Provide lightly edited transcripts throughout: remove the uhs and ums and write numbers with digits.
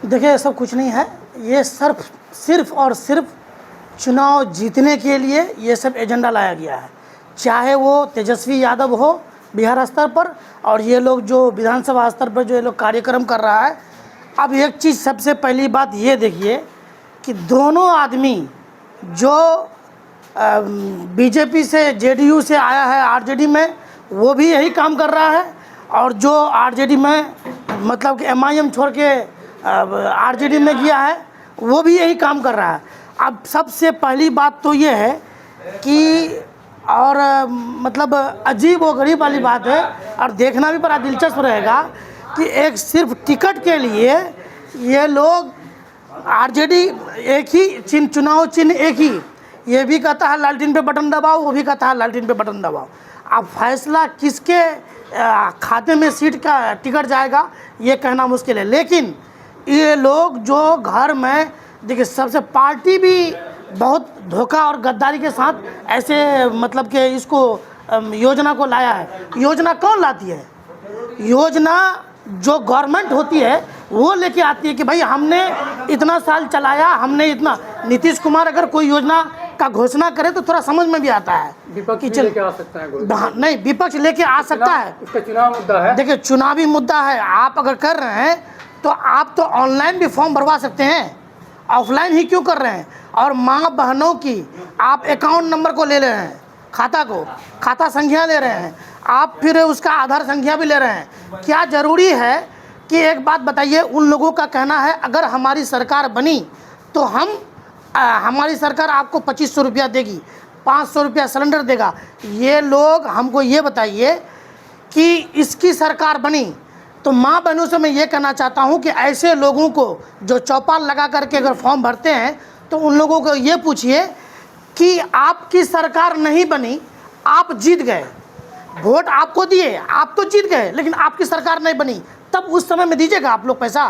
देखिए सब कुछ नहीं है, ये सिर्फ और सिर्फ चुनाव जीतने के लिए ये सब एजेंडा लाया गया है। चाहे वो तेजस्वी यादव हो बिहार स्तर पर, और ये लोग जो विधानसभा स्तर पर जो ये लोग कार्यक्रम कर रहा है। अब एक चीज़ सबसे पहली बात ये देखिए कि दोनों आदमी जो बीजेपी से जेडीयू से आया है आरजेडी में, वो भी यही काम कर रहा है, और जो आरजेडी में मतलब कि एमआईएम छोड़ के आरजेडी में गया है वो भी यही काम कर रहा है। अब सबसे पहली बात तो ये है कि और मतलब अजीब व गरीब वाली बात है, और देखना भी बड़ा दिलचस्प रहेगा कि एक सिर्फ टिकट के लिए ये लोग आरजेडी एक ही चुनाव चिन्ह एक ही, ये भी कहता है लालटेन पे बटन दबाओ, वो भी कहता है लालटेन पे बटन दबाओ। अब फैसला किसके खाते में सीट का टिकट जाएगा ये कहना मुश्किल है। लेकिन ये लोग जो घर में देखिए, सबसे पार्टी भी बहुत धोखा और गद्दारी के साथ ऐसे मतलब कि इसको योजना को लाया है। योजना कौन लाती है? योजना जो गवर्नमेंट होती है वो लेके आती है कि भाई हमने इतना साल चलाया, हमने इतना। नीतीश कुमार अगर कोई योजना का घोषणा करे तो थोड़ा समझ में भी आता है। विपक्ष लेके आ सकता है, नहीं विपक्ष लेके आ सकता है, उसका चुनाव मुद्दा है। देखिए चुनावी मुद्दा है। आप अगर कर रहे हैं तो आप तो ऑनलाइन भी फॉर्म भरवा सकते हैं, ऑफलाइन ही क्यों कर रहे हैं? और माँ बहनों की आप अकाउंट नंबर को ले रहे हैं, खाता संख्या ले रहे हैं आप, फिर उसका आधार संख्या भी ले रहे हैं। क्या ज़रूरी है कि एक बात बताइए, उन लोगों का कहना है अगर हमारी सरकार बनी तो हमारी सरकार आपको 2500 रुपया देगी, 500 रुपया सिलेंडर देगा। ये लोग हमको ये बताइए कि इसकी सरकार बनी तो माँ बहनों से मैं ये कहना चाहता हूँ कि ऐसे लोगों को जो चौपाल लगा करके अगर फॉर्म भरते हैं तो उन लोगों को ये पूछिए कि आपकी सरकार नहीं बनी, आप जीत गए, वोट आपको दिए, आप तो जीत गए, लेकिन आपकी सरकार नहीं बनी, तब उस समय में दीजिएगा आप लोग पैसा?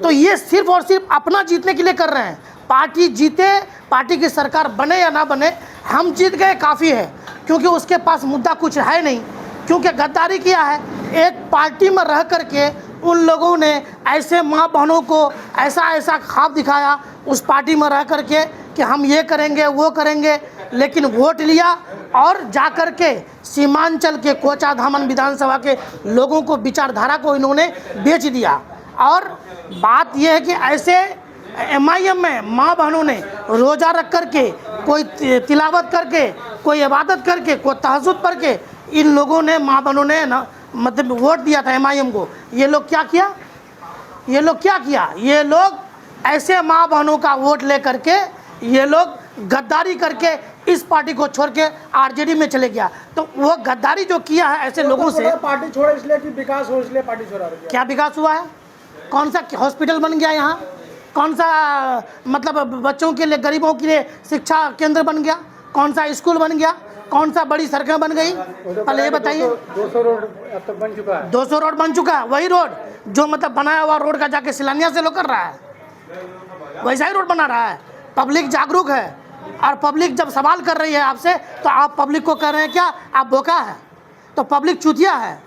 तो ये सिर्फ और सिर्फ अपना जीतने के लिए कर रहे हैं। पार्टी जीते, पार्टी की सरकार बने या ना बने, हम जीत गए काफ़ी है, क्योंकि उसके पास मुद्दा कुछ है नहीं, क्योंकि गद्दारी किया है। एक पार्टी में रह करके उन लोगों ने ऐसे माँ बहनों को ऐसा ख्वाब दिखाया उस पार्टी में रह करके कि हम ये करेंगे वो करेंगे, लेकिन वोट लिया और जा कर के सीमांचल के कोचा धामन विधानसभा के लोगों को, विचारधारा को इन्होंने बेच दिया। और बात यह है कि ऐसे एमआईएम में माँ बहनों ने रोज़ा रख करके, कोई तिलावत करके, कोई इबादत करके, कोई तहज्जुद पढ़ के, इन लोगों ने माँ बहनों ने ना मतलब वोट दिया था एमआईएम को। ये लोग क्या किया? ये लोग ऐसे माँ बहनों का वोट ले करके ये लोग गद्दारी करके इस पार्टी को छोड़ के आरजेडी में चले गया। तो वो गद्दारी जो किया है ऐसे लोगों से, पार्टी छोड़ा इसलिए कि विकास हो, इसलिए पार्टी छोड़ा। क्या विकास हुआ है? कौन सा हॉस्पिटल बन गया यहाँ? कौन सा मतलब बच्चों के लिए, गरीबों के लिए शिक्षा केंद्र बन गया? कौन सा स्कूल बन गया? कौन सा बड़ी सड़कें बन गई? पहले ये बताइए। 200 रोड अब तक बन चुका है। 200 रोड बन चुका है। वही रोड जो मतलब बनाया हुआ रोड का जाके शिलान्यास से लोग कर रहा है, वैसा ही रोड बना रहा है। पब्लिक जागरूक है, और पब्लिक जब सवाल कर रही है आपसे तो आप पब्लिक को कह रहे हैं क्या आप बोका है? तो पब्लिक चूतिया है।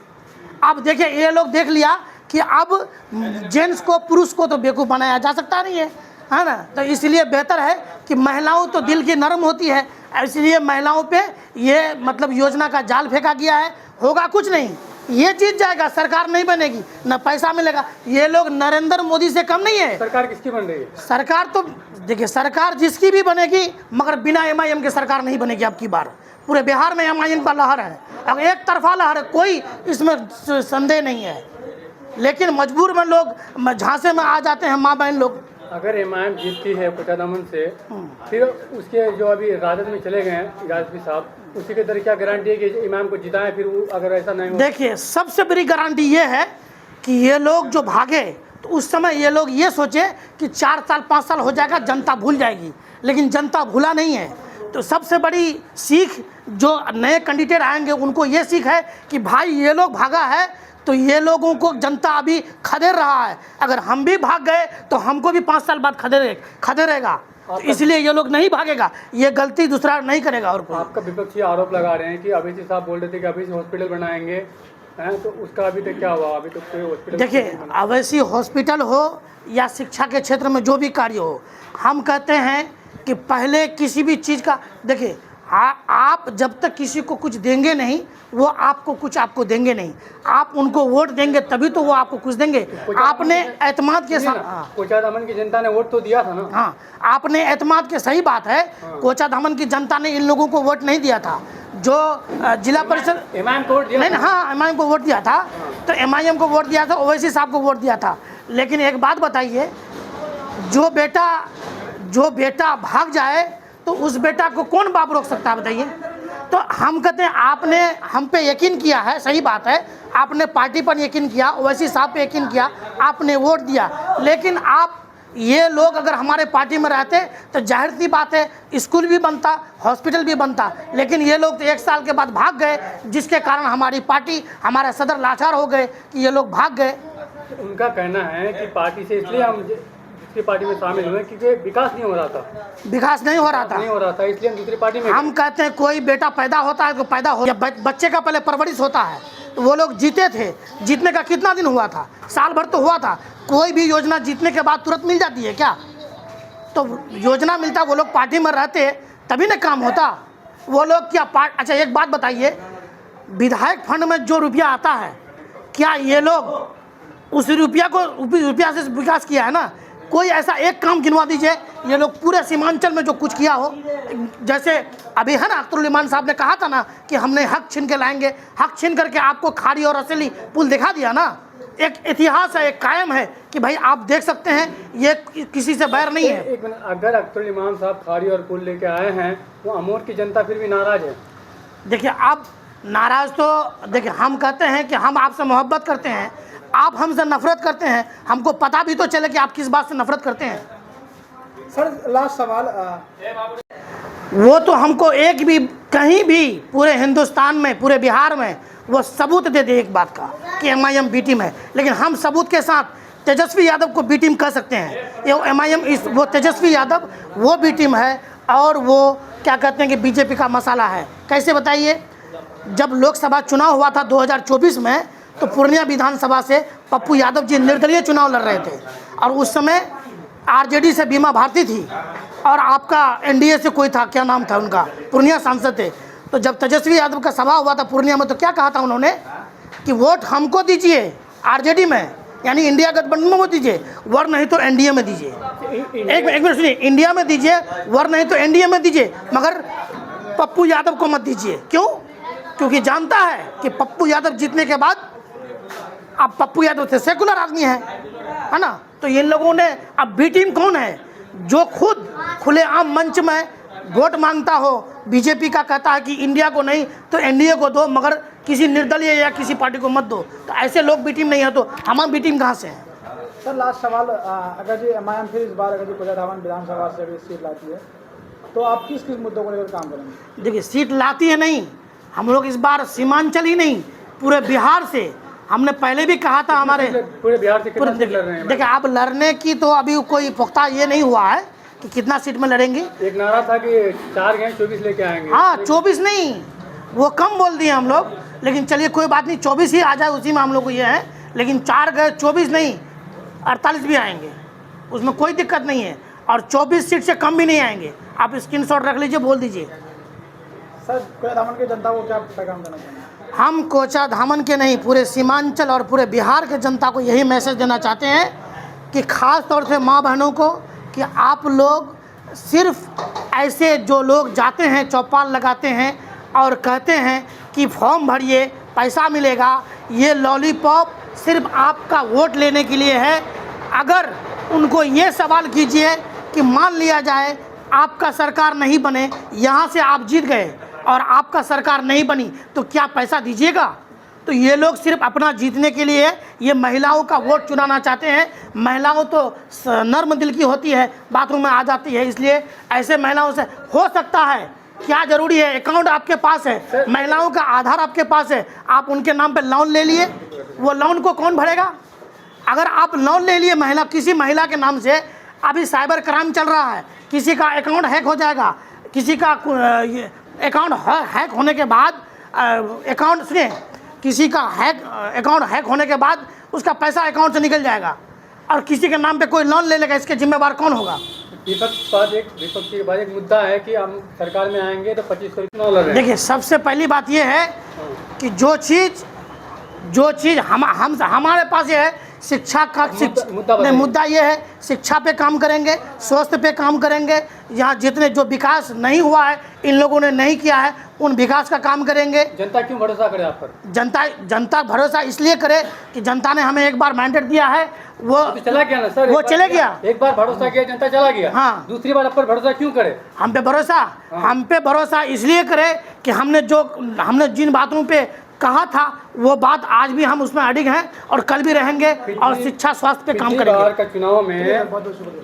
अब देखिए ये लोग देख लिया कि अब जेंट्स को, पुरुष को तो बेवकूफ़ बनाया जा सकता नहीं है ना? तो इसलिए बेहतर है कि महिलाओं तो दिल की नरम होती है, इसलिए महिलाओं पे ये मतलब योजना का जाल फेंका गया है। होगा कुछ नहीं, ये जीत जाएगा, सरकार नहीं बनेगी, ना पैसा मिलेगा। ये लोग नरेंद्र मोदी से कम नहीं है। सरकार किसकी बन रही है? सरकार तो देखिए, सरकार जिसकी भी बनेगी, मगर बिना एमआईएम के सरकार नहीं बनेगी। अब की बार पूरे बिहार में एमआईएम का लहर है, अब एक तरफा लहर है, कोई इसमें संदेह नहीं है। लेकिन मजबूर में लोग झांसे में आ जाते हैं माँ बहन लोग। अगर एमआईएम जीतती है कोचा दामन से, फिर उसके जो अभी राजद में चले गए हैं राजवी साहब, उसी के तरह क्या गारंटी है कि इमाम को जिताएं? फिर वो अगर ऐसा नहीं हो, देखिए सबसे बड़ी गारंटी ये है कि ये लोग जो भागे तो उस समय ये लोग ये सोचे कि 4 साल 5 साल हो जाएगा, जनता भूल जाएगी, लेकिन जनता भूला नहीं है। तो सबसे बड़ी सीख जो नए कैंडिडेट आएंगे उनको ये सीख है कि भाई ये लोग भागा है तो ये लोगों को जनता अभी खदेड़ रहा है। अगर हम भी भाग गए तो हमको भी 5 साल बाद खदेड़ेगा। तो इसलिए ये लोग नहीं भागेगा, ये गलती दूसरा नहीं करेगा। और आपका विपक्षी आरोप लगा रहे हैं कि अभी साहब बोल रहे थे कि अभी हॉस्पिटल बनाएंगे हैं, तो उसका अभी तक क्या हुआ? अभी तो कोई हॉस्पिटल देखिए, अवैसी हॉस्पिटल हो या शिक्षा के क्षेत्र में जो भी कार्य हो, हम कहते हैं कि पहले किसी भी चीज़ का देखिए, आप जब तक किसी को कुछ देंगे नहीं, वो आपको कुछ आपको देंगे नहीं। आप उनको वोट देंगे तभी तो वो आपको कुछ देंगे। आपने एतमाद के साथ कोचा दामन की जनता ने वोट तो दिया था ना। हाँ, आपने एतमाद के, सही बात है, कोचा धामन की जनता ने इन लोगों को वोट नहीं दिया था। जो जिला परिषद इमाम को वोट दिया नहीं, हाँ, एमआईएम को वोट दिया था, तो एमआईएम को वोट दिया था, ओवैसी साहब को वोट दिया था। लेकिन एक बात बताइए, जो बेटा भाग जाए तो उस बेटा को कौन बाप रोक सकता है बताइए? तो हम कहते हैं आपने हम पे यकीन किया है, सही बात है, आपने पार्टी पर यकीन किया, ओवैसी साहब पे यकीन किया, आपने वोट दिया। लेकिन आप ये लोग अगर हमारे पार्टी में रहते तो जाहिर सी बात है स्कूल भी बनता, हॉस्पिटल भी बनता। लेकिन ये लोग तो 1 साल के बाद भाग गए, जिसके कारण हमारी पार्टी, हमारे सदर लाचार हो गए कि ये लोग भाग गए। उनका कहना है कि पार्टी से इसलिए हम दूसरी पार्टी में शामिल हुए क्योंकि विकास नहीं हो रहा था। विकास नहीं हो रहा था, इसलिए हम दूसरी पार्टी में। हम कहते हैं कोई बेटा पैदा होता है तो पैदा हो, बच्चे का पहले परवरिश होता है। तो वो लोग जीते थे, जीतने का कितना दिन हुआ था? साल भर तो हुआ था। कोई भी योजना जीतने के बाद तुरंत मिल जाती है क्या? तो योजना मिलता, वो लोग पार्टी में रहते तभी ना काम होता। वो लोग क्या अच्छा एक बात बताइए, विधायक फंड में जो रुपया आता है, क्या ये लोग उस रुपया से विकास किया है ना? कोई ऐसा एक काम गिनवा दीजिए ये लोग पूरे सीमांचल में जो कुछ किया हो। जैसे अभी है ना, अख्तरुल इमान साहब ने कहा था ना कि हमने हक छीन के लाएंगे, हक छीन करके आपको खाड़ी और असली पुल दिखा दिया ना। एक इतिहास है, एक कायम है कि भाई आप देख सकते हैं, ये किसी से बैर नहीं है। एक मिनट, अगर अख्तरुल इमान साहब खाड़ी और पुल लेके आए हैं तो अमोर की जनता फिर भी नाराज है। देखिए, आप नाराज तो देखिए, हम कहते हैं कि हम आपसे मोहब्बत करते हैं, आप हमसे नफरत करते हैं, हमको पता भी तो चले कि आप किस बात से नफरत करते हैं। सर लास्ट सवाल, वो तो हमको एक भी, कहीं भी पूरे हिंदुस्तान में, पूरे बिहार में वो सबूत दे दे एक बात का कि एमआईएम बी टीम है। लेकिन हम सबूत के साथ तेजस्वी यादव को बी टीम कह सकते हैं। ये एमआईएम वो तेजस्वी यादव वो बी टीम है, और वो क्या कहते हैं कि बीजेपी का मसाला है। कैसे बताइए? जब लोकसभा चुनाव हुआ था 2024 में, तो पूर्णिया विधानसभा से पप्पू यादव जी निर्दलीय चुनाव लड़ रहे थे, और उस समय आरजेडी से बीमा भारती थी, और आपका एनडीए से कोई था, क्या नाम था उनका, पूर्णिया सांसद थे। तो जब तेजस्वी यादव का सभा हुआ था पूर्णिया में, तो क्या कहा था उन्होंने कि वोट हमको दीजिए आरजेडी में, यानी इंडिया गठबंधन में वोट दीजिए, वर नहीं तो एनडीए में दीजिए। एक मिनट सुनिए, इंडिया में दीजिए, वर नहीं तो एनडीए में दीजिए, मगर पप्पू यादव को मत दीजिए। क्यों? क्योंकि जानता है कि पप्पू यादव जीतने के बाद, अब पप्पू यादव थे सेकुलर आदमी है ना? तो ये लोगों ने, अब बी टीम कौन है? जो खुद खुलेआम मंच में वोट मांगता हो, बीजेपी का कहता है कि इंडिया को नहीं तो एनडीए को दो, मगर किसी निर्दलीय या किसी पार्टी को मत दो। तो ऐसे लोग बी टीम नहीं है, तो हम बी टीम कहाँ से हैं? सर लास्ट सवाल, अगर जी एमआईएम फिर इस बार अगर जी कोचा धामन विधानसभा से अगर सीट लाती है, तो आप किस किस मुद्दों को लेकर काम करेंगे? देखिए, सीट लाती है नहीं, हम लोग इस बार सीमांचल ही नहीं, पूरे बिहार से, हमने पहले भी कहा था, हमारे पूरे बिहार से कितना सीट लड़ रहे हैं? देखिए, अब लड़ने की तो अभी कोई पुख्ता ये नहीं हुआ है कि कितना सीट में लड़ेंगे। एक नारा था कि 4 गए 24 लेके आएंगे। हाँ, 24 नहीं, वो कम बोल दिए हम लोग, लेकिन चलिए कोई बात नहीं, 24 ही आ जाए, उसी में हम लोग को ये है। लेकिन 4 गए 24 नहीं, 48 भी आएंगे, उसमें कोई दिक्कत नहीं है, और 24 सीट से कम भी नहीं आएंगे। आप स्क्रीनशॉट रख लीजिए, बोल दीजिए। सर कोचा धामन की जनता को क्या पैगाम देना चाहेंगे? हम कोचा धामन के नहीं, पूरे सीमांचल और पूरे बिहार के जनता को यही मैसेज देना चाहते हैं कि ख़ास तौर से माँ बहनों को, कि आप लोग सिर्फ ऐसे जो लोग जाते हैं, चौपाल लगाते हैं और कहते हैं कि फॉर्म भरिए पैसा मिलेगा, ये लॉलीपॉप सिर्फ आपका वोट लेने के लिए है। अगर उनको ये सवाल कीजिए कि मान लिया जाए आपका सरकार नहीं बने, यहाँ से आप जीत गए और आपका सरकार नहीं बनी, तो क्या पैसा दीजिएगा? तो ये लोग सिर्फ अपना जीतने के लिए ये महिलाओं का वोट चुराना चाहते हैं। महिलाओं तो नर्म दिल की होती है, बाथरूम में आ जाती है, इसलिए ऐसे महिलाओं से हो सकता है, क्या ज़रूरी है, अकाउंट आपके पास है, महिलाओं का आधार आपके पास है, आप उनके नाम पे लोन ले लिए, वो लोन को कौन भरेगा? अगर आप लोन ले लिए किसी महिला के नाम से, अभी साइबर क्राइम चल रहा है, किसी का अकाउंट हैक हो जाएगा, किसी का अकाउंट हैक होने के बाद अकाउंट, सुनिए, किसी का अकाउंट हैक होने के बाद उसका पैसा अकाउंट से निकल जाएगा और किसी के नाम पे कोई लोन ले लेगा, इसके जिम्मेवार कौन होगा? विपक्ष के बाद एक मुद्दा है कि हम सरकार में आएंगे तो 25 करोड़ चुनाव लड़ रहे हैं। देखिए, सबसे पहली बात यह है कि जो चीज़ हमारे पास ये है, शिक्षा का मुद्दा ये है, शिक्षा पे काम करेंगे, स्वास्थ्य पे काम करेंगे। यहाँ जितने जो विकास नहीं हुआ है, इन लोगों ने नहीं किया है, उन विकास का काम करेंगे। जनता क्यों भरोसा करे आप पर? जनता भरोसा इसलिए करे कि जनता ने हमें एक बार मैंडेट दिया है, वो तो चला गया ना सर, वो चले गया। एक बार भरोसा किया, जनता चला गया। हाँ। दूसरी बार आप पर भरोसा क्यों करे? हम पे भरोसा इसलिए करे कि हमने जिन बातों पे कहा था वो बात आज भी हम उसमें अडिग हैं और कल भी रहेंगे और शिक्षा स्वास्थ्य पे काम करेंगे। का चुनाव में